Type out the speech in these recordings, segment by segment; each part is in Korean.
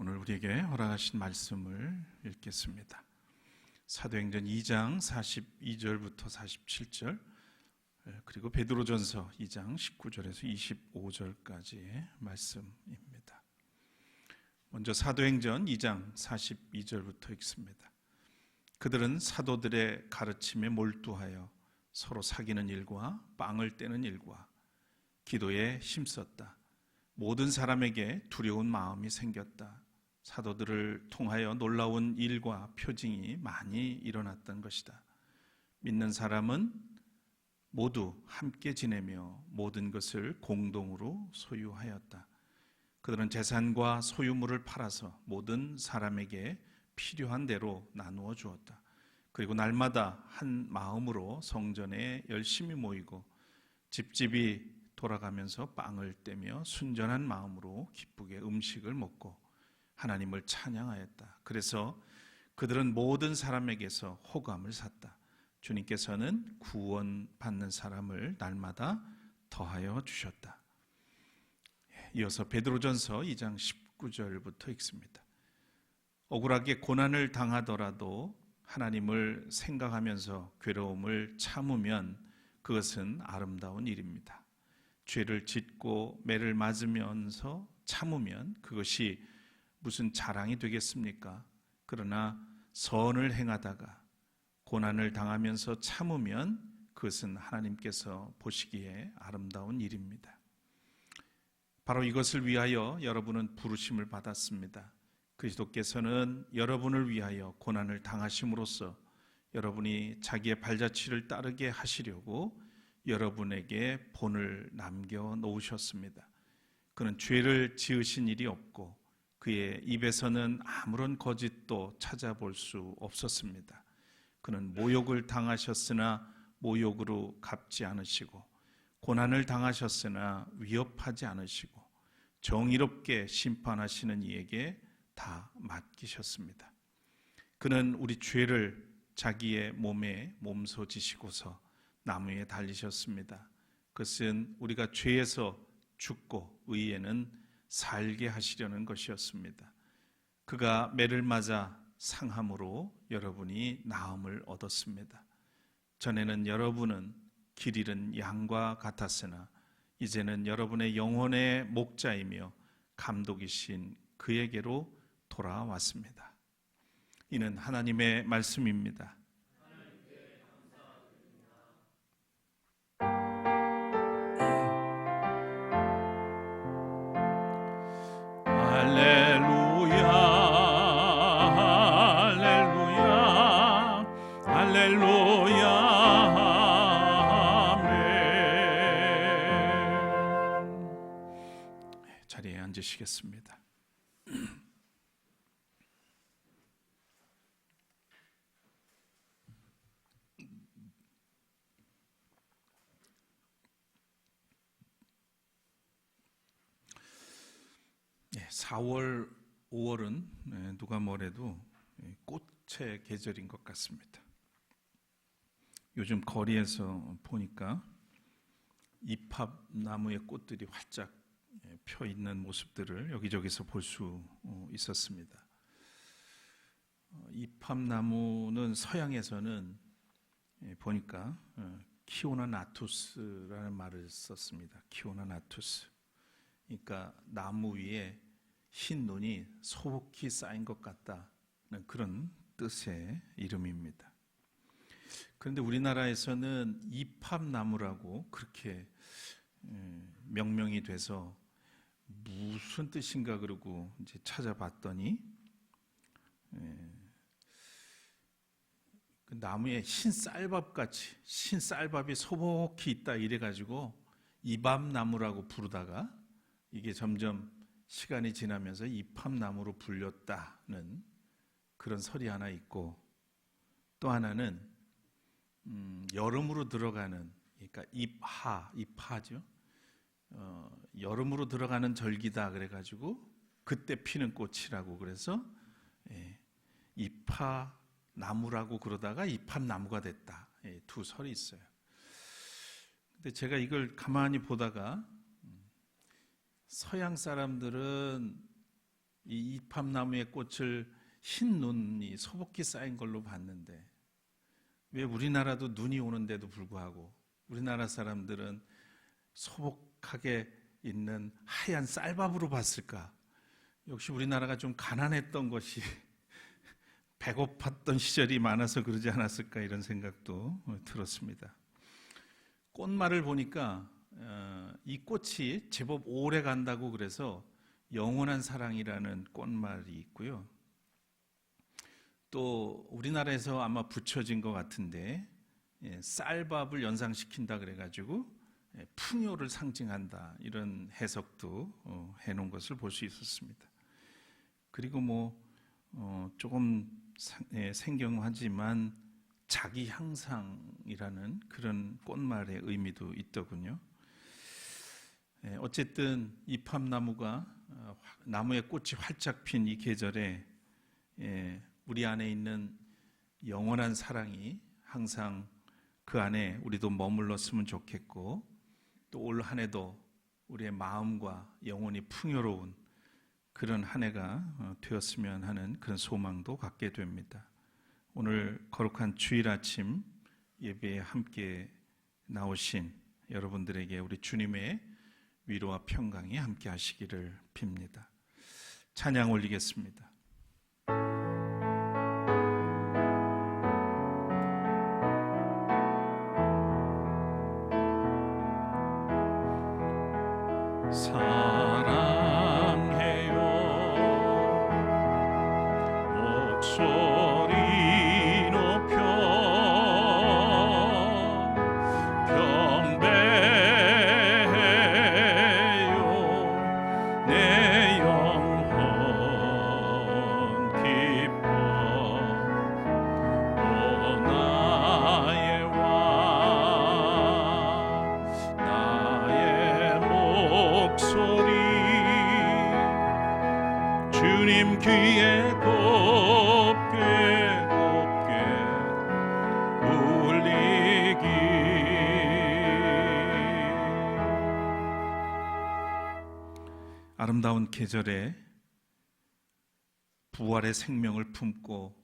오늘 우리에게 허락하신 말씀을 읽겠습니다. 사도행전 2장 42절부터 47절, 그리고 베드로전서 2장 19절에서 25절까지의 말씀입니다. 먼저 사도행전 2장 42절부터 읽습니다. 그들은 사도들의 가르침에 몰두하여 서로 사귀는 일과 빵을 떼는 일과 기도에 힘썼다. 모든 사람에게 두려운 마음이 생겼다. 사도들을 통하여 놀라운 일과 표징이 많이 일어났던 것이다. 믿는 사람은 모두 함께 지내며 모든 것을 공동으로 소유하였다. 그들은 재산과 소유물을 팔아서 모든 사람에게 필요한 대로 나누어 주었다. 그리고 날마다 한 마음으로 성전에 열심히 모이고 집집이 돌아가면서 빵을 떼며 순전한 마음으로 기쁘게 음식을 먹고 하나님을 찬양하였다. 그래서 그들은 모든 사람에게서 호감을 샀다. 주님께서는 구원받는 사람을 날마다 더하여 주셨다. 이어서 베드로전서 2장 19절부터 읽습니다. 억울하게 고난을 당하더라도 하나님을 생각하면서 괴로움을 참으면 그것은 아름다운 일입니다. 죄를 짓고 매를 맞으면서 참으면 그것이 무슨 자랑이 되겠습니까? 그러나 선을 행하다가 고난을 당하면서 참으면 그것은 하나님께서 보시기에 아름다운 일입니다. 바로 이것을 위하여 여러분은 부르심을 받았습니다. 그리스도께서는 여러분을 위하여 고난을 당하심으로써 여러분이 자기의 발자취를 따르게 하시려고 여러분에게 본을 남겨 놓으셨습니다. 그는 죄를 지으신 일이 없고 그의 입에서는 아무런 거짓도 찾아볼 수 없었습니다. 그는 모욕을 당하셨으나 모욕으로 갚지 않으시고 고난을 당하셨으나 위협하지 않으시고 정의롭게 심판하시는 이에게 다 맡기셨습니다. 그는 우리 죄를 자기의 몸에 몸소 지시고서 나무에 달리셨습니다. 그것은 우리가 죄에서 죽고 의에는 살게 하시려는 것이었습니다. 그가 매를 맞아 상함으로 여러분이 나음을 얻었습니다. 전에는 여러분은 길 잃은 양과 같았으나 이제는 여러분의 영혼의 목자이며 감독이신 그에게로 돌아왔습니다. 이는 하나님의 말씀입니다. 할렐루야, 할렐루야, 할렐루야, 아멘. 자리에 앉으시겠습니다. 네, 4월, 5월은 누가 뭐래도 꽃의 계절인 것 같습니다. 요즘 거리에서 보니까 이팝나무의 꽃들이 활짝 펴 있는 모습들을 여기저기서 볼 수 있었습니다. 이팝나무는 서양에서는 보니까 키오나 나투스라는 말을 썼습니다. 키오나 나투스. 그러니까 나무 위에 흰 눈이 소복히 쌓인 것 같다는 그런 뜻의 이름입니다. 그런데 우리나라에서는 이팝나무라고 그렇게 명명이 돼서 무슨 뜻인가 그러고 이제 찾아봤더니 그 나무에 흰 쌀밥같이 흰 쌀밥이 소복히 있다 이래가지고 이밥나무라고 부르다가 이게 점점 시간이 지나면서 이팝나무로 불렸다는 그런 설이 하나 있고, 또 하나는 여름으로 들어가는, 그러니까 입하죠. 여름으로 들어가는 절기다 그래가지고 그때 피는 꽃이라고 그래서 이파나무라고 그러다가 이팝나무가 됐다. 두 설이 있어요. 근데 제가 이걸 가만히 보다가 서양 사람들은 이 이팝나무의 꽃을 흰 눈이 소복히 쌓인 걸로 봤는데 왜 우리나라도 눈이 오는데도 불구하고 우리나라 사람들은 소복하게 있는 하얀 쌀밥으로 봤을까? 역시 우리나라가 좀 가난했던 것이 배고팠던 시절이 많아서 그러지 않았을까 이런 생각도 들었습니다. 꽃말을 보니까 이 꽃이 제법 오래 간다고 그래서 영원한 사랑이라는 꽃말이 있고요. 또 우리나라에서 아마 붙여진 것 같은데 쌀밥을 연상시킨다 그래가지고 풍요를 상징한다 이런 해석도 해놓은 것을 볼 수 있었습니다. 그리고 조금 생경하지만 자기 향상이라는 그런 꽃말의 의미도 있더군요. 어쨌든 이팝나무가 나무의 꽃이 활짝 핀 이 계절에 우리 안에 있는 영원한 사랑이 항상 그 안에 우리도 머물렀으면 좋겠고 또 올 한 해도 우리의 마음과 영혼이 풍요로운 그런 한 해가 되었으면 하는 그런 소망도 갖게 됩니다. 오늘 거룩한 주일 아침 예배에 함께 나오신 여러분들에게 우리 주님의 위로와 평강이 함께 하시기를 빕니다. 찬양 올리겠습니다. 주님 귀에 곱게 울리기. 아름다운 계절에 부활의 생명을 품고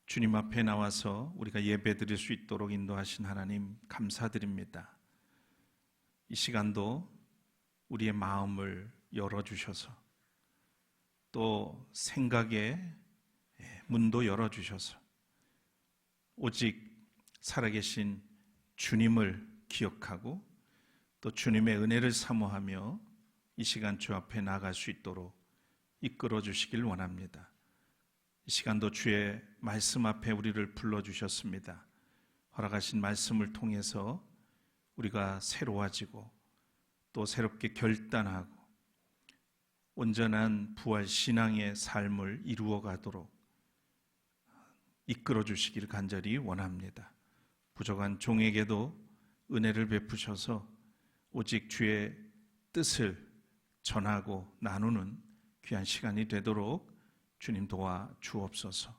주님 앞에 나와서 우리가 예배드릴 수 있도록 인도하신 하나님 감사드립니다. 이 시간도 우리의 마음을 열어주셔서 또 생각의 문도 열어주셔서 오직 살아계신 주님을 기억하고 또 주님의 은혜를 사모하며 이 시간 주 앞에 나아갈 수 있도록 이끌어 주시길 원합니다. 이 시간도 주의 말씀 앞에 우리를 불러주셨습니다. 허락하신 말씀을 통해서 우리가 새로워지고 또 새롭게 결단하고 온전한 부활 신앙의 삶을 이루어 가도록 이끌어 주시길 간절히 원합니다. 부족한 종에게도 은혜를 베푸셔서 오직 주의 뜻을 전하고 나누는 귀한 시간이 되도록 주님 도와 주옵소서.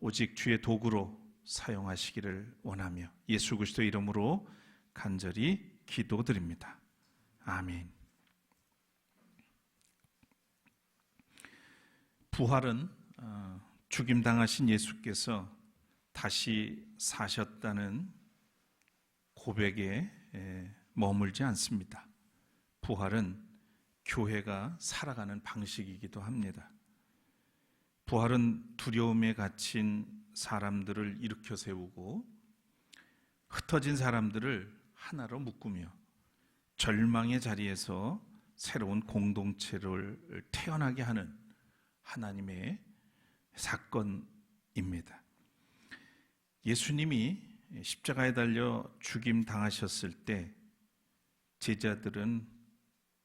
오직 주의 도구로 사용하시기를 원하며 예수 그리스도 이름으로 간절히 기도드립니다. 아멘. 부활은 죽임당하신 예수께서 다시 사셨다는 고백에 머물지 않습니다. 부활은 교회가 살아가는 방식이기도 합니다. 부활은 두려움에 갇힌 사람들을 일으켜 세우고 흩어진 사람들을 하나로 묶으며 절망의 자리에서 새로운 공동체를 태어나게 하는 하나님의 사건입니다. 예수님이 십자가에 달려 죽임 당하셨을 때 제자들은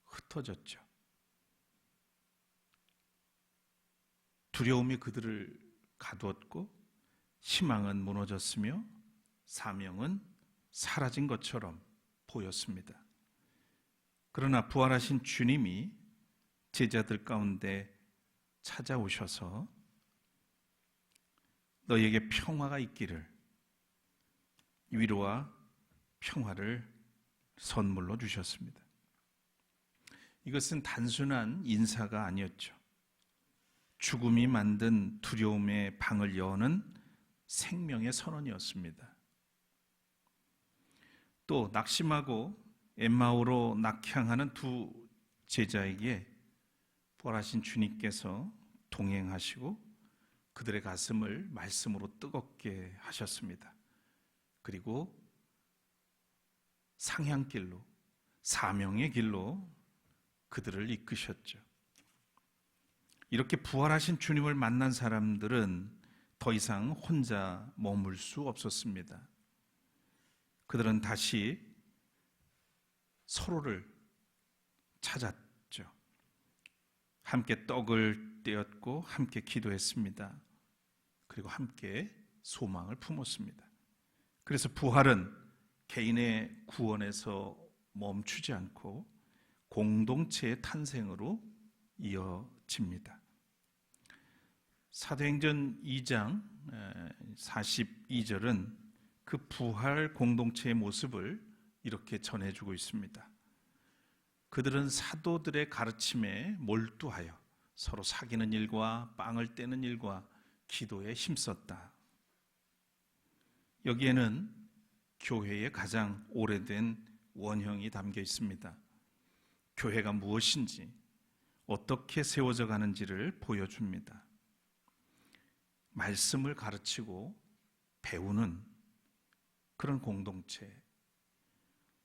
흩어졌죠. 두려움이 그들을 가두었고 희망은 무너졌으며 사명은 사라진 것처럼 보였습니다. 그러나 부활하신 주님이 제자들 가운데 찾아오셔서 너희에게 평화가 있기를, 위로와 평화를 선물로 주셨습니다. 이것은 단순한 인사가 아니었죠. 죽음이 만든 두려움의 방을 여는 생명의 선언이었습니다. 또 낙심하고 엠마오로 낙향하는 두 제자에게 부활하신 주님께서 동행하시고 그들의 가슴을 말씀으로 뜨겁게 하셨습니다. 그리고 상향길로, 사명의 길로 그들을 이끄셨죠. 이렇게 부활하신 주님을 만난 사람들은 더 이상 혼자 머물 수 없었습니다. 그들은 다시 서로를 찾았죠. 함께 떡을 떼었고 함께 기도했습니다. 그리고 함께 소망을 품었습니다. 그래서 부활은 개인의 구원에서 멈추지 않고 공동체의 탄생으로 이어집니다. 사도행전 2장 42절은 그 부활 공동체의 모습을 이렇게 전해주고 있습니다. 그들은 사도들의 가르침에 몰두하여 서로 사귀는 일과 빵을 떼는 일과 기도에 힘썼다. 여기에는 교회의 가장 오래된 원형이 담겨 있습니다. 교회가 무엇인지, 어떻게 세워져 가는지를 보여줍니다. 말씀을 가르치고 배우는 그런 공동체,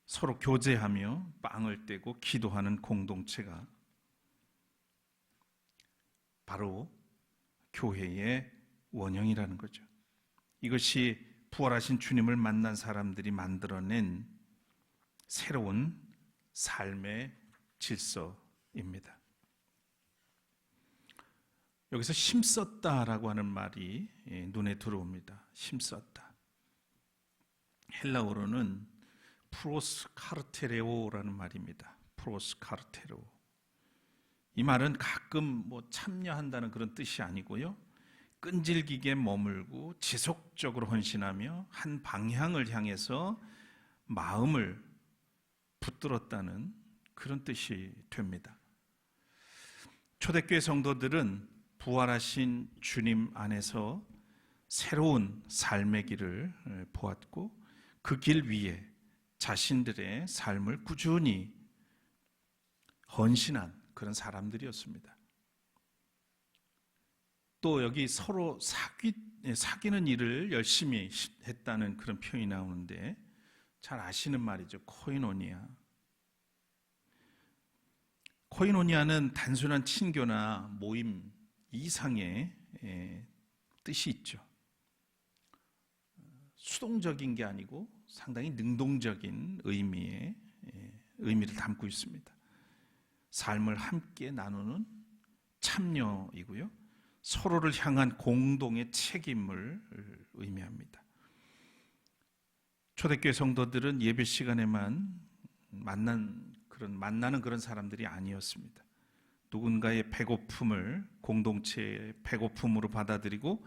서로 교제하며 빵을 떼고 기도하는 공동체가 바로 교회의 원형이라는 거죠. 이것이 부활하신 주님을 만난 사람들이 만들어낸 새로운 삶의 질서입니다. 여기서 힘썼다라고 하는 말이 눈에 들어옵니다. 힘썼다. 헬라어로는 프로스카르테레오라는 말입니다. 프로스카르테레오. 이 말은 가끔 참여한다는 그런 뜻이 아니고요. 끈질기게 머물고 지속적으로 헌신하며 한 방향을 향해서 마음을 붙들었다는 그런 뜻이 됩니다. 초대교회 성도들은 부활하신 주님 안에서 새로운 삶의 길을 보았고 그 길 위에 자신들의 삶을 꾸준히 헌신한 그런 사람들이었습니다. 또 여기 서로 사귀는 일을 열심히 했다는 그런 표현이 나오는데 잘 아시는 말이죠. 코이노니아. 코이노니아는 단순한 친교나 모임 이상의 뜻이 있죠. 수동적인 게 아니고 상당히 능동적인 의미를 담고 있습니다. 삶을 함께 나누는 참여이고요. 서로를 향한 공동의 책임을 의미합니다. 초대교회 성도들은 예배 시간에만 만나는 그런 사람들이 아니었습니다. 누군가의 배고픔을 공동체의 배고픔으로 받아들이고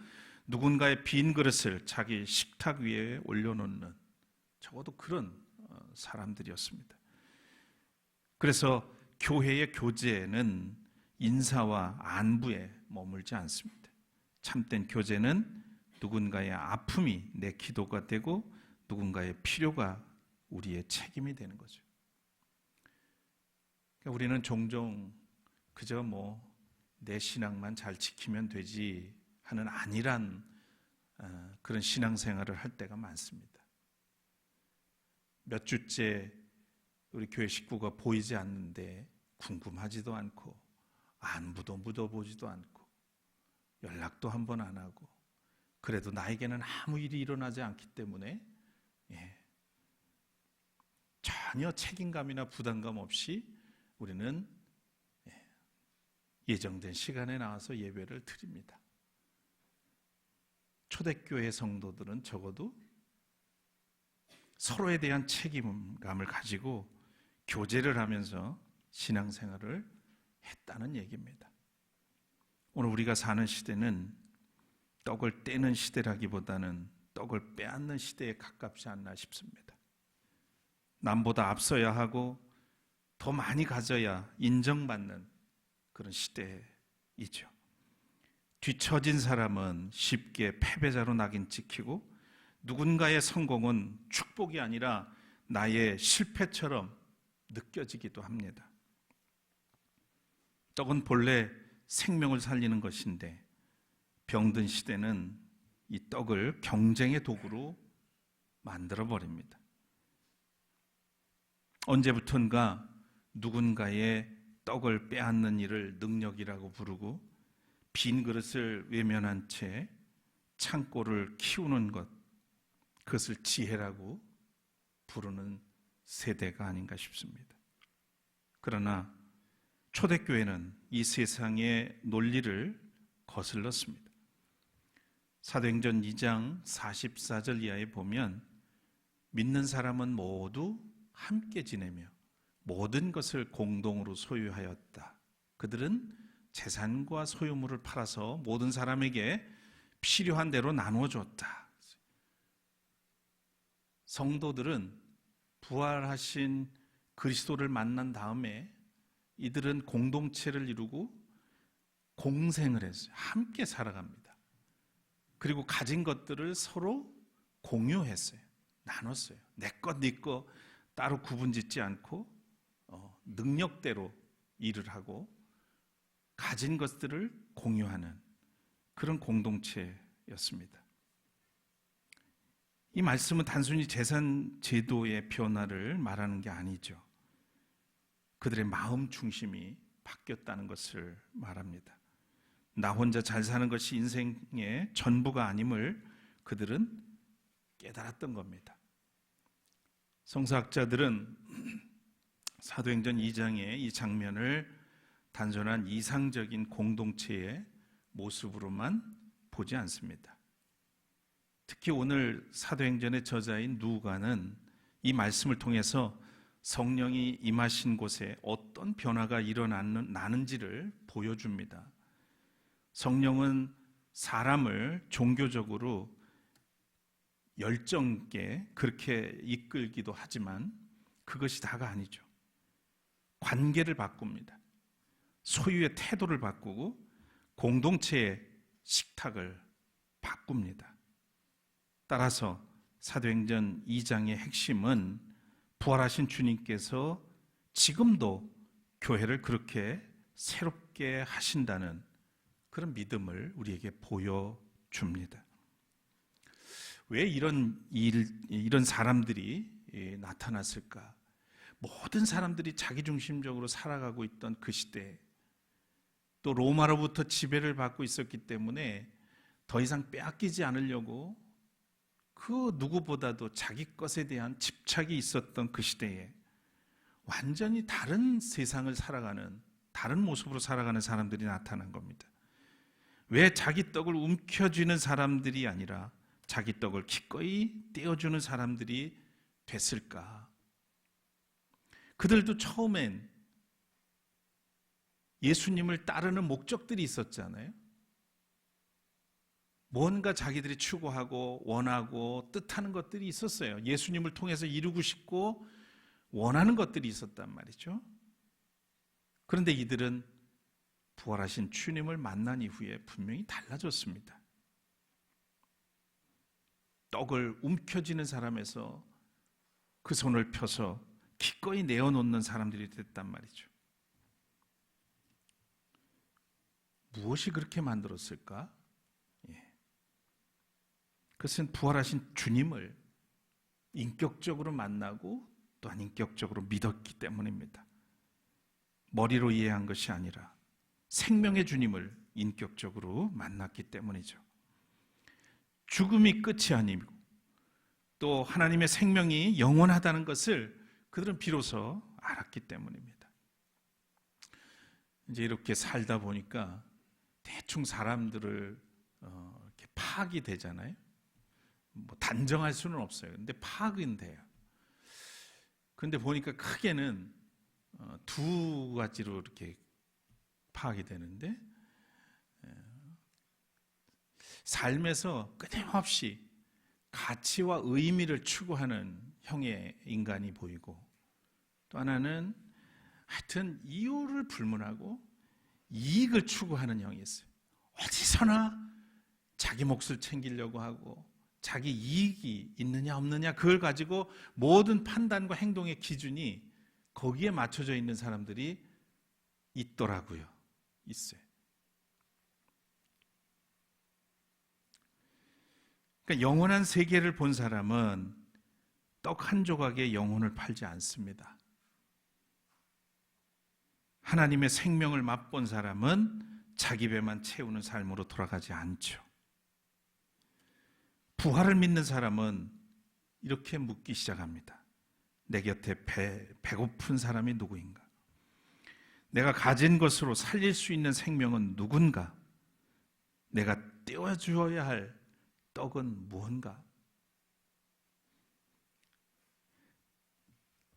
누군가의 빈 그릇을 자기 식탁 위에 올려놓는 적어도 그런 사람들이었습니다. 그래서 교회의 교제는 인사와 안부에 머물지 않습니다. 참된 교제는 누군가의 아픔이 내 기도가 되고 누군가의 필요가 우리의 책임이 되는 거죠. 그러니까 우리는 종종 그저 내 신앙만 잘 지키면 되지 하는 안일한 그런 신앙생활을 할 때가 많습니다. 몇 주째 우리 교회 식구가 보이지 않는데 궁금하지도 않고 안부도 묻어보지도 않고 연락도 한 번 안 하고 그래도 나에게는 아무 일이 일어나지 않기 때문에 전혀 책임감이나 부담감 없이 우리는 예정된 시간에 나와서 예배를 드립니다. 초대교회 성도들은 적어도 서로에 대한 책임감을 가지고 교제를 하면서 신앙생활을 했다는 얘기입니다. 오늘 우리가 사는 시대는 떡을 떼는 시대라기보다는 떡을 빼앗는 시대에 가깝지 않나 싶습니다. 남보다 앞서야 하고 더 많이 가져야 인정받는 그런 시대이죠. 뒤처진 사람은 쉽게 패배자로 낙인 찍히고 누군가의 성공은 축복이 아니라 나의 실패처럼 느껴지기도 합니다. 떡은 본래 생명을 살리는 것인데 병든 시대는 이 떡을 경쟁의 도구로 만들어버립니다. 언제부턴가 누군가의 떡을 빼앗는 일을 능력이라고 부르고 빈 그릇을 외면한 채 창고를 키우는 것, 그것을 지혜라고 부르는 세대가 아닌가 싶습니다. 그러나 초대교회는 이 세상의 논리를 거슬렀습니다. 사도행전 2장 44절 이하에 보면 믿는 사람은 모두 함께 지내며 모든 것을 공동으로 소유하였다. 그들은 재산과 소유물을 팔아서 모든 사람에게 필요한 대로 나누어 줬다. 성도들은 부활하신 그리스도를 만난 다음에 이들은 공동체를 이루고 공생을 했어요. 함께 살아갑니다. 그리고 가진 것들을 서로 공유했어요. 나눴어요. 내 것, 네 것 따로 구분짓지 않고 능력대로 일을 하고 가진 것들을 공유하는 그런 공동체였습니다. 이 말씀은 단순히 재산 제도의 변화를 말하는 게 아니죠. 그들의 마음 중심이 바뀌었다는 것을 말합니다. 나 혼자 잘 사는 것이 인생의 전부가 아님을 그들은 깨달았던 겁니다. 성서학자들은 사도행전 2장의 이 장면을 단순한 이상적인 공동체의 모습으로만 보지 않습니다. 특히 오늘 사도행전의 저자인 누가는 이 말씀을 통해서 성령이 임하신 곳에 어떤 변화가 일어나는지를 보여줍니다. 성령은 사람을 종교적으로 열정 있게 그렇게 이끌기도 하지만 그것이 다가 아니죠. 관계를 바꿉니다. 소유의 태도를 바꾸고 공동체의 식탁을 바꿉니다. 따라서 사도행전 2장의 핵심은 부활하신 주님께서 지금도 교회를 그렇게 새롭게 하신다는 그런 믿음을 우리에게 보여줍니다. 왜 이런 사람들이 나타났을까? 모든 사람들이 자기중심적으로 살아가고 있던 그 시대, 또 로마로부터 지배를 받고 있었기 때문에 더 이상 빼앗기지 않으려고 그 누구보다도 자기 것에 대한 집착이 있었던 그 시대에 완전히 다른 세상을 살아가는, 다른 모습으로 살아가는 사람들이 나타난 겁니다. 왜 자기 떡을 움켜쥐는 사람들이 아니라 자기 떡을 기꺼이 떼어주는 사람들이 됐을까? 그들도 처음엔 예수님을 따르는 목적들이 있었잖아요. 뭔가 자기들이 추구하고 원하고 뜻하는 것들이 있었어요. 예수님을 통해서 이루고 싶고 원하는 것들이 있었단 말이죠. 그런데 이들은 부활하신 주님을 만난 이후에 분명히 달라졌습니다. 떡을 움켜쥐는 사람에서 그 손을 펴서 기꺼이 내어놓는 사람들이 됐단 말이죠. 무엇이 그렇게 만들었을까? 그것은 부활하신 주님을 인격적으로 만나고 또한 인격적으로 믿었기 때문입니다. 머리로 이해한 것이 아니라 생명의 주님을 인격적으로 만났기 때문이죠. 죽음이 끝이 아니고 또 하나님의 생명이 영원하다는 것을 그들은 비로소 알았기 때문입니다. 이제 이렇게 살다 보니까 대충 사람들을 이렇게 파악이 되잖아요. 뭐 단정할 수는 없어요. 근데 파악은 돼요. 그런데 보니까 크게는 두 가지로 이렇게 파악이 되는데, 삶에서 끊임없이 가치와 의미를 추구하는 형의 인간이 보이고, 또 하나는 하여튼 이유를 불문하고 이익을 추구하는 형이 있어요. 어디서나 자기 몫을 챙기려고 하고 자기 이익이 있느냐 없느냐 그걸 가지고 모든 판단과 행동의 기준이 거기에 맞춰져 있는 사람들이 있더라고요. 있어요. 그러니까 영원한 세계를 본 사람은 떡 한 조각에 영혼을 팔지 않습니다. 하나님의 생명을 맛본 사람은 자기 배만 채우는 삶으로 돌아가지 않죠. 부활을 믿는 사람은 이렇게 묻기 시작합니다. 내 곁에 배고픈 사람이 누구인가? 내가 가진 것으로 살릴 수 있는 생명은 누군가? 내가 떼어주어야 할 떡은 무언가?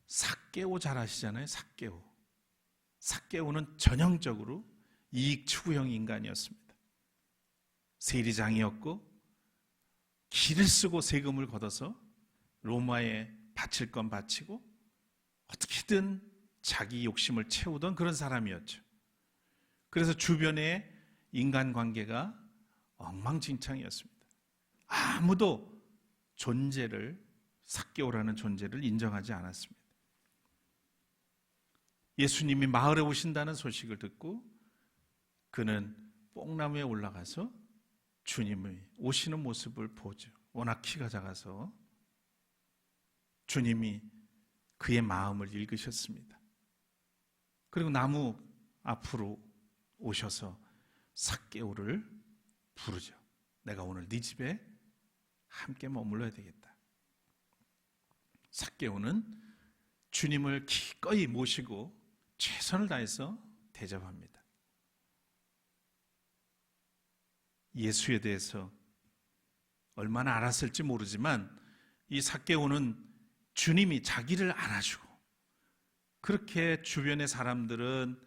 삭개오 잘 아시잖아요. 삭개오는 전형적으로 이익 추구형 인간이었습니다. 세리장이었고 길을 쓰고 세금을 걷어서 로마에 바칠 건 바치고 어떻게든 자기 욕심을 채우던 그런 사람이었죠. 그래서 주변의 인간관계가 엉망진창이었습니다. 아무도 삭개오라는 존재를 인정하지 않았습니다. 예수님이 마을에 오신다는 소식을 듣고 그는 뽕나무에 올라가서 주님의 오시는 모습을 보죠. 워낙 키가 작아서 주님이 그의 마음을 읽으셨습니다. 그리고 나무 앞으로 오셔서 삭개오를 부르죠. 내가 오늘 네 집에 함께 머물러야 되겠다. 삭개오는 주님을 기꺼이 모시고 최선을 다해서 대접합니다. 예수에 대해서 얼마나 알았을지 모르지만 이 삭개오는 주님이 자기를 안아주고 그렇게 주변의 사람들은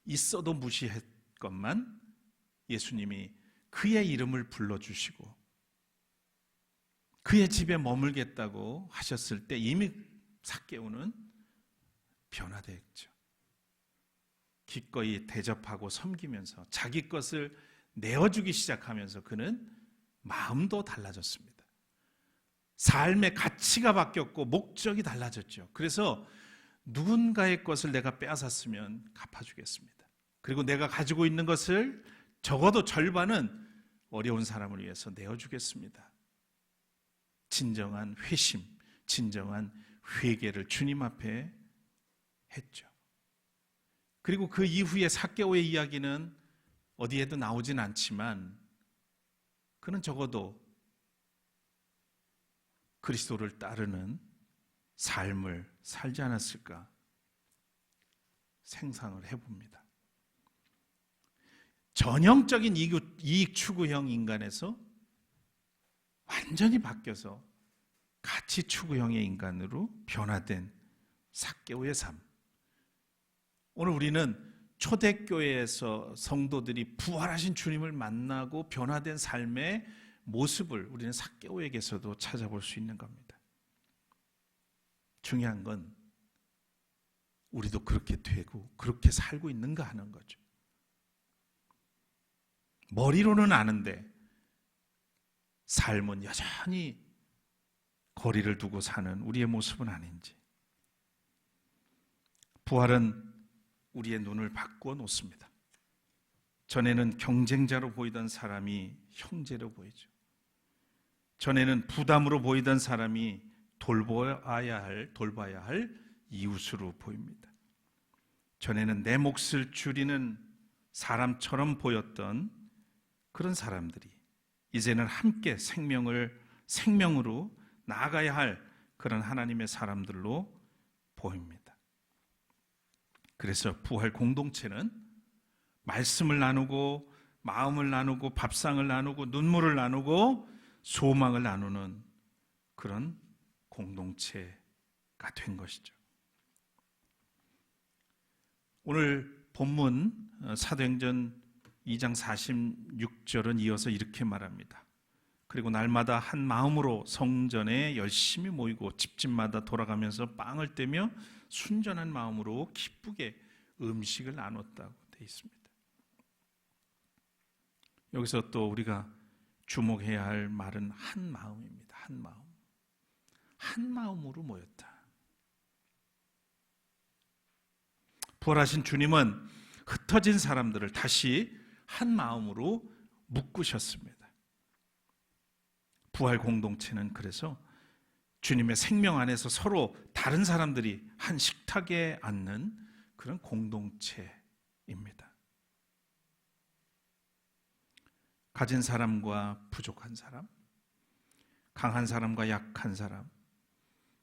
있어도 무시했건만 예수님이 그의 이름을 불러주시고 그의 집에 머물겠다고 하셨을 때 이미 삭개오는 변화되었죠. 기꺼이 대접하고 섬기면서 자기 것을 내어주기 시작하면서 그는 마음도 달라졌습니다. 삶의 가치가 바뀌었고 목적이 달라졌죠. 그래서 누군가의 것을 내가 빼앗았으면 갚아주겠습니다. 그리고 내가 가지고 있는 것을 적어도 절반은 어려운 사람을 위해서 내어주겠습니다. 진정한 회심, 진정한 회개를 주님 앞에 했죠. 그리고 그 이후에 삭개오의 이야기는 어디에도 나오진 않지만 그는 적어도 그리스도를 따르는 삶을 살지 않았을까 생각을 해봅니다. 전형적인 이익 추구형 인간에서 완전히 바뀌어서 가치 추구형의 인간으로 변화된 삭개오의 삶. 오늘 우리는 초대교회에서 성도들이 부활하신 주님을 만나고 변화된 삶의 모습을 우리는 삭개오에게서도 찾아볼 수 있는 겁니다. 중요한 건 우리도 그렇게 되고 그렇게 살고 있는가 하는 거죠. 머리로는 아는데 삶은 여전히 거리를 두고 사는 우리의 모습은 아닌지. 부활은 우리의 눈을 바꾸어 놓습니다. 전에는 경쟁자로 보이던 사람이 형제로 보이죠. 전에는 부담으로 보이던 사람이 돌봐야 할 이웃으로 보입니다. 전에는 내 몫을 줄이는 사람처럼 보였던 그런 사람들이 이제는 함께 생명으로 나아가야 할 그런 하나님의 사람들로 보입니다. 그래서 부활 공동체는 말씀을 나누고 마음을 나누고 밥상을 나누고 눈물을 나누고 소망을 나누는 그런 공동체가 된 것이죠. 오늘 본문 사도행전 2장 46절은 이어서 이렇게 말합니다. 그리고 날마다 한 마음으로 성전에 열심히 모이고 집집마다 돌아가면서 빵을 떼며 순전한 마음으로 기쁘게 음식을 나눴다고 되어 있습니다. 여기서 또 우리가 주목해야 할 말은 한 마음입니다. 한 마음. 한 마음으로 모였다. 부활하신 주님은 흩어진 사람들을 다시 한 마음으로 묶으셨습니다. 부활 공동체는 그래서 주님의 생명 안에서 서로 다른 사람들이 한 식탁에 앉는 그런 공동체입니다. 가진 사람과 부족한 사람, 강한 사람과 약한 사람,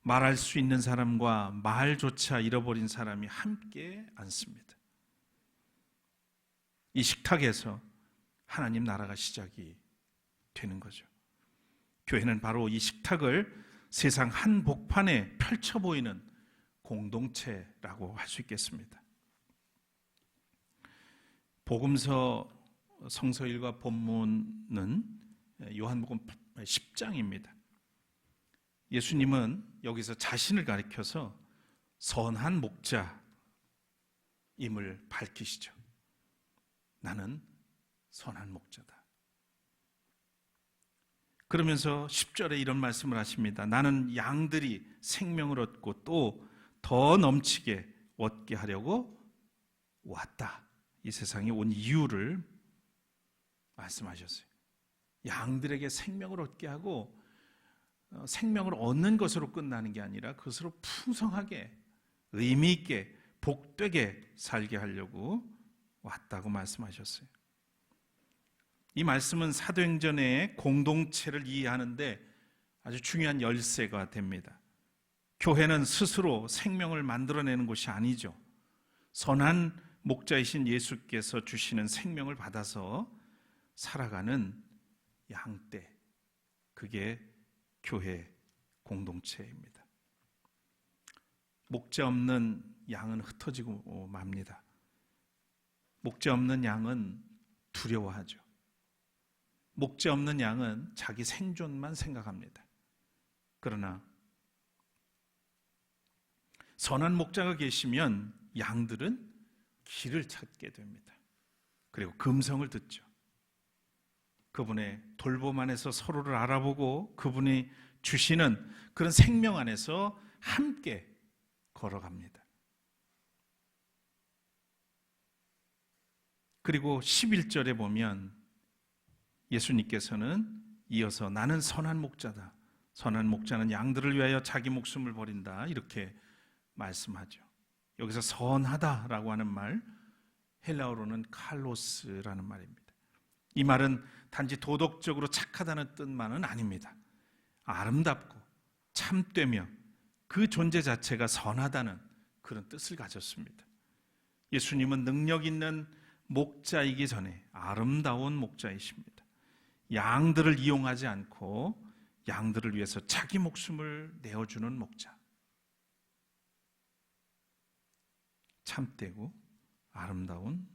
말할 수 있는 사람과 말조차 잃어버린 사람이 함께 앉습니다. 이 식탁에서 하나님 나라가 시작이 되는 거죠. 교회는 바로 이 식탁을 세상 한복판에 펼쳐 보이는 공동체라고 할 수 있겠습니다. 복음서 성서일과 본문은 요한복음 10장입니다. 예수님은 여기서 자신을 가리켜서 선한 목자임을 밝히시죠. 나는 선한 목자다. 그러면서 10절에 이런 말씀을 하십니다. 나는 양들이 생명을 얻고 또 더 넘치게 얻게 하려고 왔다. 이 세상에 온 이유를 말씀하셨어요. 양들에게 생명을 얻게 하고 생명을 얻는 것으로 끝나는 게 아니라 그것으로 풍성하게 의미 있게 복되게 살게 하려고 왔다고 말씀하셨어요. 이 말씀은 사도행전의 공동체를 이해하는데 아주 중요한 열쇠가 됩니다. 교회는 스스로 생명을 만들어내는 것이 아니죠. 선한 목자이신 예수께서 주시는 생명을 받아서 살아가는 양떼, 그게 교회 공동체입니다. 목자 없는 양은 흩어지고 맙니다. 목자 없는 양은 두려워하죠. 목자 없는 양은 자기 생존만 생각합니다. 그러나 선한 목자가 계시면 양들은 길을 찾게 됩니다. 그리고 금성을 듣죠. 그분의 돌봄 안에서 서로를 알아보고 그분이 주시는 그런 생명 안에서 함께 걸어갑니다. 그리고 11절에 보면 예수님께서는 이어서 나는 선한 목자다. 선한 목자는 양들을 위하여 자기 목숨을 버린다. 이렇게 말씀하죠. 여기서 선하다라고 하는 말, 헬라어로는 칼로스라는 말입니다. 이 말은 단지 도덕적으로 착하다는 뜻만은 아닙니다. 아름답고 참되며 그 존재 자체가 선하다는 그런 뜻을 가졌습니다. 예수님은 능력 있는 목자이기 전에 아름다운 목자이십니다. 양들을 이용하지 않고 양들을 위해서 자기 목숨을 내어주는 목자. 참되고 아름다운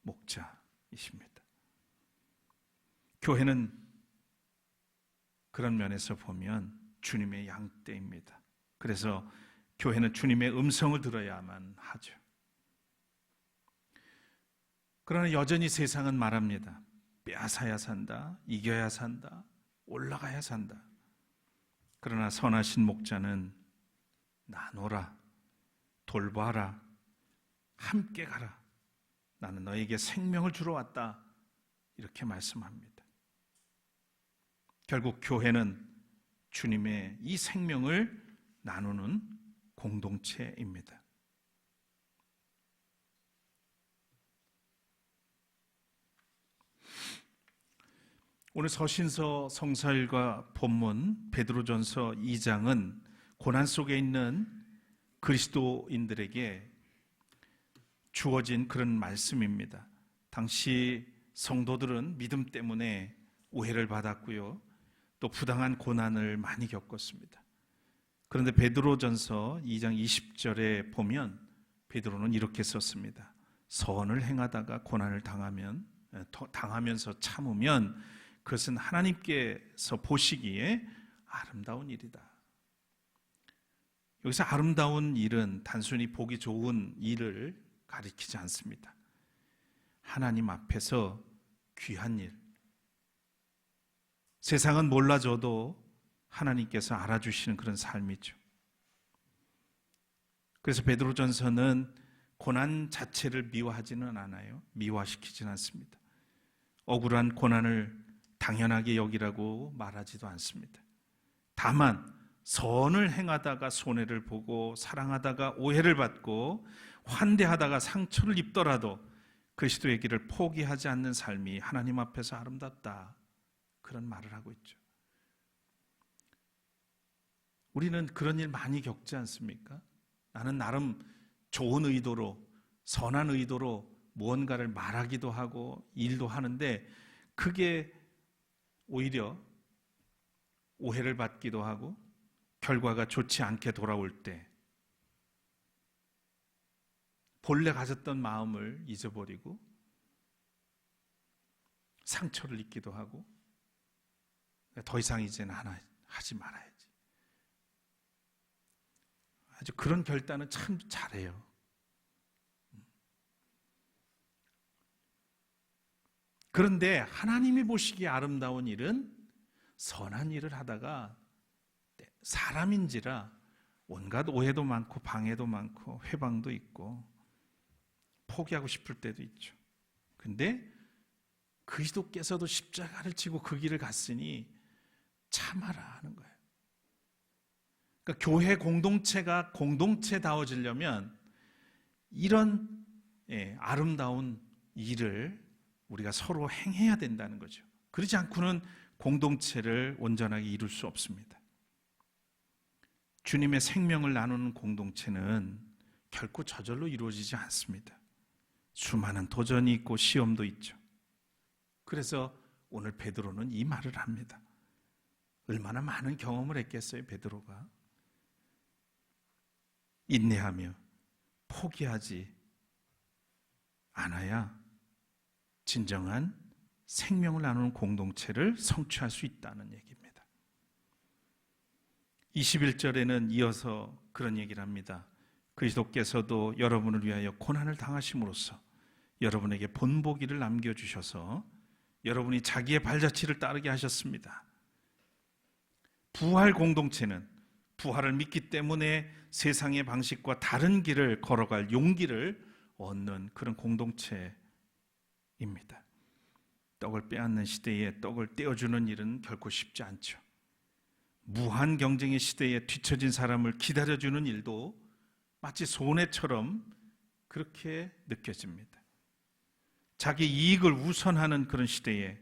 목자이십니다. 교회는 그런 면에서 보면 주님의 양떼입니다. 그래서 교회는 주님의 음성을 들어야만 하죠. 그러나 여전히 세상은 말합니다. 빼앗아야 산다, 이겨야 산다, 올라가야 산다. 그러나 선하신 목자는 나눠라, 돌봐라, 함께 가라. 나는 너에게 생명을 주러 왔다. 이렇게 말씀합니다. 결국 교회는 주님의 이 생명을 나누는 공동체입니다. 오늘 서신서 성서일과 본문 베드로전서 2장은 고난 속에 있는 그리스도인들에게 주어진 그런 말씀입니다. 당시 성도들은 믿음 때문에 오해를 받았고요. 또 부당한 고난을 많이 겪었습니다. 그런데 베드로전서 2장 20절에 보면 베드로는 이렇게 썼습니다. 선을 행하다가 고난을 당하면서 참으면 그것은 하나님께서 보시기에 아름다운 일이다. 여기서 아름다운 일은 단순히 보기 좋은 일을 가리키지 않습니다. 하나님 앞에서 귀한 일, 세상은 몰라줘도 하나님께서 알아주시는 그런 삶이죠. 그래서 베드로전서는 고난 자체를 미워하지는 않아요. 미화시키지는 않습니다. 억울한 고난을 당연하게 여기라고 말하지도 않습니다. 다만 선을 행하다가 손해를 보고 사랑하다가 오해를 받고 환대하다가 상처를 입더라도 그리스도의 길을 포기하지 않는 삶이 하나님 앞에서 아름답다, 그런 말을 하고 있죠. 우리는 그런 일 많이 겪지 않습니까? 나는 나름 좋은 의도로, 선한 의도로 무언가를 말하기도 하고 일도 하는데 그게 오히려 오해를 받기도 하고 결과가 좋지 않게 돌아올 때 본래 가졌던 마음을 잊어버리고 상처를 입기도 하고 더 이상 이제는 하지 말아야지. 아주 그런 결단은 참 잘해요. 그런데 하나님이 보시기에 아름다운 일은 선한 일을 하다가 사람인지라 온갖 오해도 많고 방해도 많고 회방도 있고 포기하고 싶을 때도 있죠. 근데 그리스도께서도 십자가를 지고 그 길을 갔으니 참아라 하는 거예요. 그러니까 교회 공동체가 공동체다워지려면 이런 아름다운 일을 우리가 서로 행해야 된다는 거죠. 그러지 않고는 공동체를 온전하게 이룰 수 없습니다. 주님의 생명을 나누는 공동체는 결코 저절로 이루어지지 않습니다. 수많은 도전이 있고 시험도 있죠. 그래서 오늘 베드로는 이 말을 합니다. 얼마나 많은 경험을 했겠어요, 베드로가. 인내하며 포기하지 않아야 진정한 생명을 나누는 공동체를 성취할 수 있다는 얘기입니다. 21절에는 이어서 그런 얘기를 합니다. 그리스도께서도 여러분을 위하여 고난을 당하심으로써 여러분에게 본보기를 남겨주셔서 여러분이 자기의 발자취를 따르게 하셨습니다. 부활 공동체는 부활을 믿기 때문에 세상의 방식과 다른 길을 걸어갈 용기를 얻는 그런 공동체입니다. 떡을 빼앗는 시대에 떡을 떼어주는 일은 결코 쉽지 않죠. 무한 경쟁의 시대에 뒤처진 사람을 기다려주는 일도 마치 손해처럼 그렇게 느껴집니다. 자기 이익을 우선하는 그런 시대에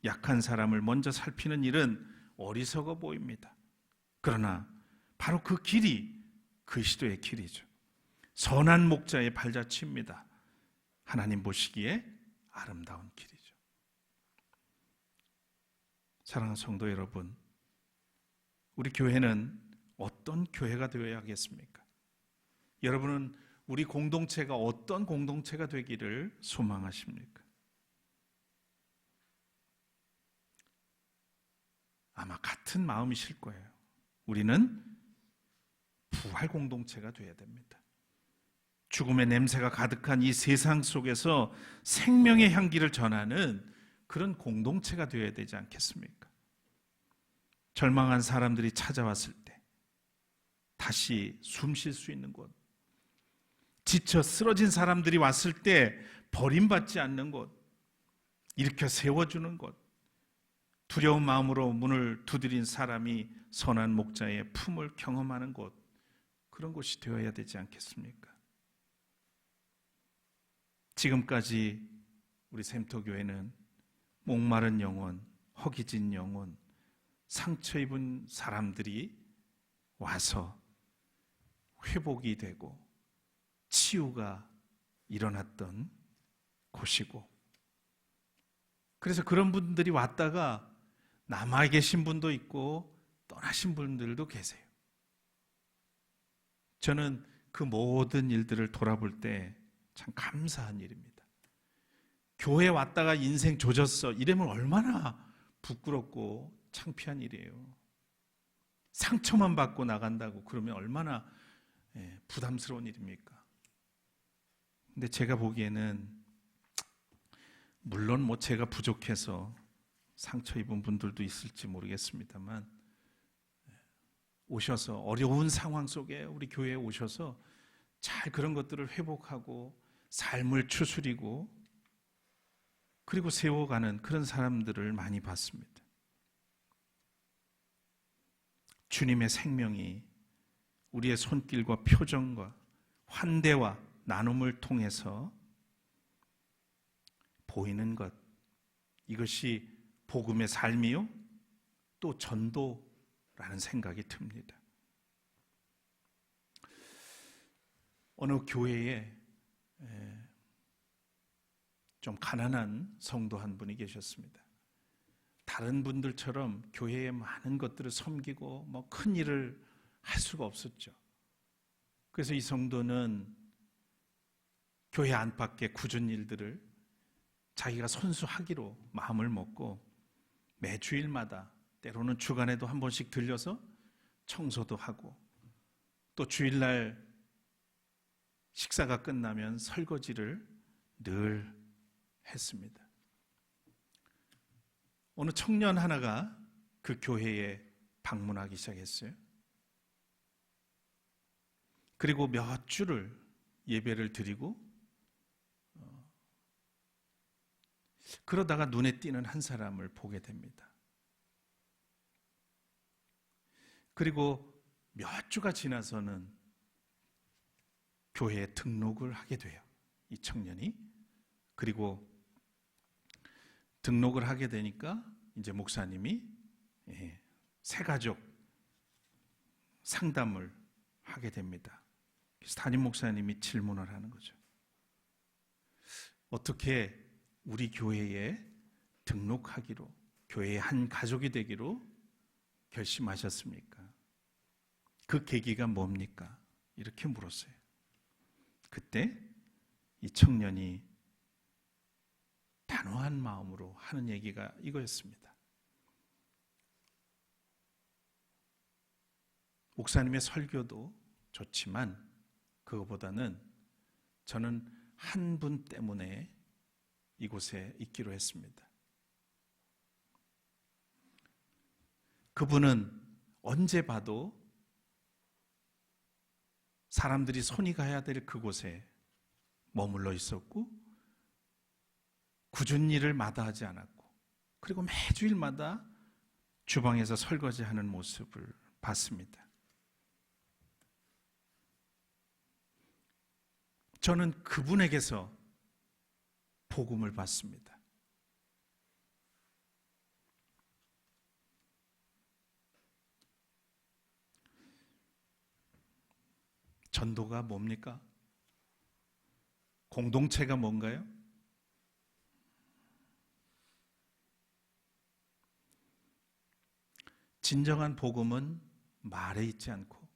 약한 사람을 먼저 살피는 일은 어리석어 보입니다. 그러나 바로 그 길이 그리스도의 길이죠. 선한 목자의 발자취입니다. 하나님 보시기에 아름다운 길이죠. 사랑하는 성도 여러분, 우리 교회는 어떤 교회가 되어야 하겠습니까? 여러분은 우리 공동체가 어떤 공동체가 되기를 소망하십니까? 아마 같은 마음이실 거예요. 우리는 부활 공동체가 되어야 됩니다. 죽음의 냄새가 가득한 이 세상 속에서 생명의 향기를 전하는 그런 공동체가 되어야 되지 않겠습니까? 절망한 사람들이 찾아왔을 때 다시 숨 쉴 수 있는 곳, 지쳐 쓰러진 사람들이 왔을 때 버림받지 않는 곳, 일으켜 세워주는 곳, 두려운 마음으로 문을 두드린 사람이 선한 목자의 품을 경험하는 곳, 그런 곳이 되어야 되지 않겠습니까? 지금까지 우리 샘터교회는 목마른 영혼, 허기진 영혼, 상처 입은 사람들이 와서 회복이 되고 치유가 일어났던 곳이고, 그래서 그런 분들이 왔다가 남아 계신 분도 있고 떠나신 분들도 계세요. 저는 그 모든 일들을 돌아볼 때 참 감사한 일입니다. 교회 왔다가 인생 조졌어 이러면 얼마나 부끄럽고 창피한 일이에요. 상처만 받고 나간다고 그러면 얼마나 부담스러운 일입니까? 근데 제가 보기에는 물론 제가 부족해서 상처 입은 분들도 있을지 모르겠습니다만 오셔서 어려운 상황 속에 우리 교회에 오셔서 잘 그런 것들을 회복하고 삶을 추스리고 그리고 세워가는 그런 사람들을 많이 봤습니다. 주님의 생명이 우리의 손길과 표정과 환대와 나눔을 통해서 보이는 것, 이것이 복음의 삶이요 또 전도라는 생각이 듭니다. 어느 교회에 좀 가난한 성도 한 분이 계셨습니다. 다른 분들처럼 교회에 많은 것들을 섬기고 뭐 큰 일을 할 수가 없었죠. 그래서 이 성도는 교회 안팎의 굳은 일들을 자기가 손수하기로 마음을 먹고 매주일마다 때로는 주간에도 한 번씩 들려서 청소도 하고 또 주일날 식사가 끝나면 설거지를 늘 했습니다. 어느 청년 하나가 그 교회에 방문하기 시작했어요. 그리고 몇 주를 예배를 드리고 그러다가 눈에 띄는 한 사람을 보게 됩니다. 그리고 몇 주가 지나서는 교회에 등록을 하게 돼요. 이 청년이. 그리고 등록을 하게 되니까 이제 목사님이 새가족 상담을 하게 됩니다. 그래서 담임 목사님이 질문을 하는 거죠. 어떻게 우리 교회에 등록하기로, 교회의 한 가족이 되기로 결심하셨습니까? 그 계기가 뭡니까? 이렇게 물었어요. 그때 이 청년이 단호한 마음으로 하는 얘기가 이거였습니다. 목사님의 설교도 좋지만 그거보다는 저는 한 분 때문에 이곳에 있기로 했습니다. 그분은 언제 봐도 사람들이 손이 가야 될 그곳에 머물러 있었고 굳은 일을 마다하지 않았고 그리고 매주일마다 주방에서 설거지하는 모습을 봤습니다. 저는 그분에게서 복음을 받습니다. 전도가 뭡니까? 공동체가 뭔가요? 진정한 복음은 말에 있지 않고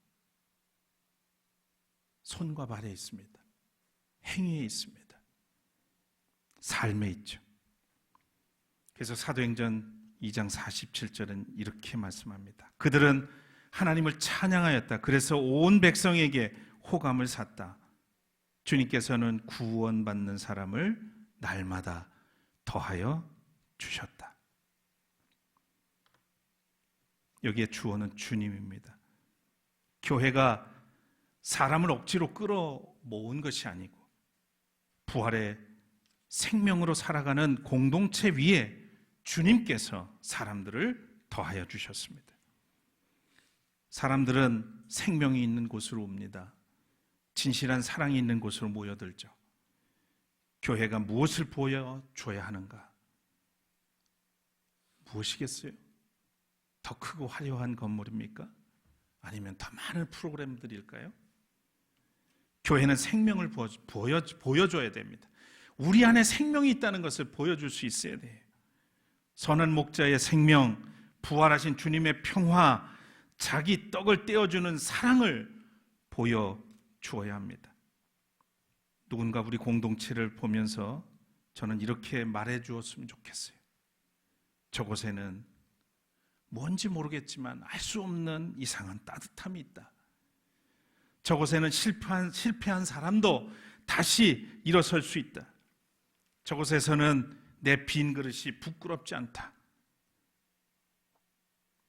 손과 발에 있습니다. 행위에 있습니다. 삶에 있죠. 그래서 사도행전 2장 47절은 이렇게 말씀합니다. 그들은 하나님을 찬양하였다. 그래서 온 백성에게 호감을 샀다. 주님께서는 구원받는 사람을 날마다 더하여 주셨다. 여기에 주어는 주님입니다. 교회가 사람을 억지로 끌어모은 것이 아니고 부활의 생명으로 살아가는 공동체 위에 주님께서 사람들을 더하여 주셨습니다. 사람들은 생명이 있는 곳으로 옵니다. 진실한 사랑이 있는 곳으로 모여들죠. 교회가 무엇을 보여줘야 하는가? 무엇이겠어요? 더 크고 화려한 건물입니까? 아니면 더 많은 프로그램들일까요? 교회는 생명을 보여줘야 됩니다. 우리 안에 생명이 있다는 것을 보여줄 수 있어야 돼요. 선한 목자의 생명, 부활하신 주님의 평화, 자기 떡을 떼어주는 사랑을 보여주어야 합니다. 누군가 우리 공동체를 보면서 저는 이렇게 말해주었으면 좋겠어요. 저곳에는 뭔지 모르겠지만 알 수 없는 이상한 따뜻함이 있다. 저곳에는 실패한 사람도 다시 일어설 수 있다. 저곳에서는 내 빈 그릇이 부끄럽지 않다.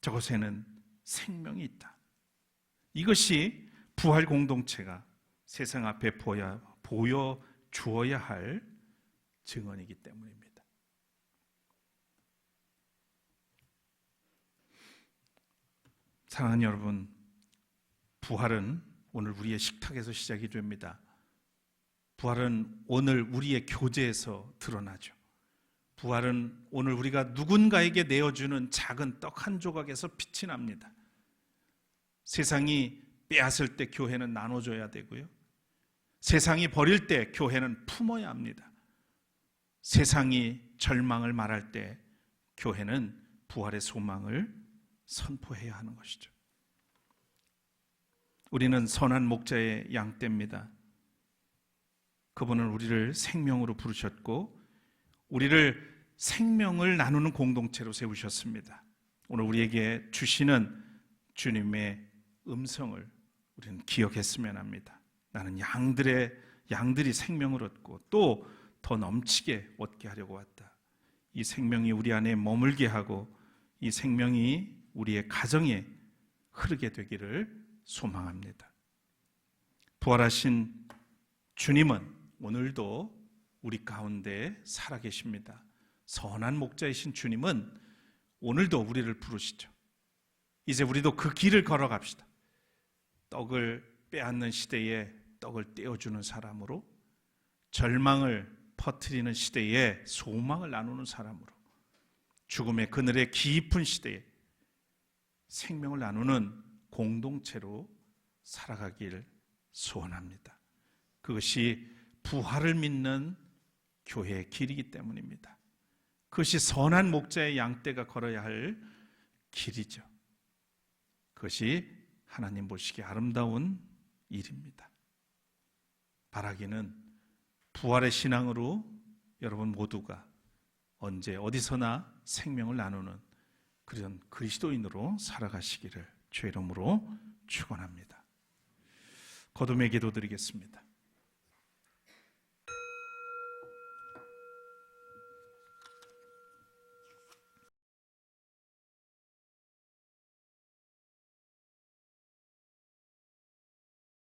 저곳에는 생명이 있다. 이것이 부활 공동체가 세상 앞에 보여주어야 할 증언이기 때문입니다. 사랑하는 여러분, 부활은 오늘 우리의 식탁에서 시작이 됩니다. 부활은 오늘 우리의 교제에서 드러나죠. 부활은 오늘 우리가 누군가에게 내어주는 작은 떡 한 조각에서 빛이 납니다. 세상이 빼앗을 때 교회는 나눠줘야 되고요. 세상이 버릴 때 교회는 품어야 합니다. 세상이 절망을 말할 때 교회는 부활의 소망을 선포해야 하는 것이죠. 우리는 선한 목자의 양떼입니다. 그분은 우리를 생명으로 부르셨고 우리를 생명을 나누는 공동체로 세우셨습니다. 오늘 우리에게 주시는 주님의 음성을 우리는 기억했으면 합니다. 나는 양들이 생명을 얻고 또 더 넘치게 얻게 하려고 왔다. 이 생명이 우리 안에 머물게 하고 이 생명이 우리의 가정에 흐르게 되기를 소망합니다. 부활하신 주님은 오늘도 우리 가운데 살아계십니다. 선한 목자이신 주님은 오늘도 우리를 부르시죠. 이제 우리도 그 길을 걸어갑시다. 떡을 빼앗는 시대에 떡을 떼어주는 사람으로, 절망을 퍼뜨리는 시대에 소망을 나누는 사람으로, 죽음의 그늘의 깊은 시대에 생명을 나누는 공동체로 살아가길 소원합니다. 그것이 부활을 믿는 교회의 길이기 때문입니다. 그것이 선한 목자의 양떼가 걸어야 할 길이죠. 그것이 하나님 보시기에 아름다운 일입니다. 바라기는 부활의 신앙으로 여러분 모두가 언제 어디서나 생명을 나누는 그런 그리스도인으로 살아가시기를 주의 이름으로 축원합니다. 거듭의 기도 드리겠습니다.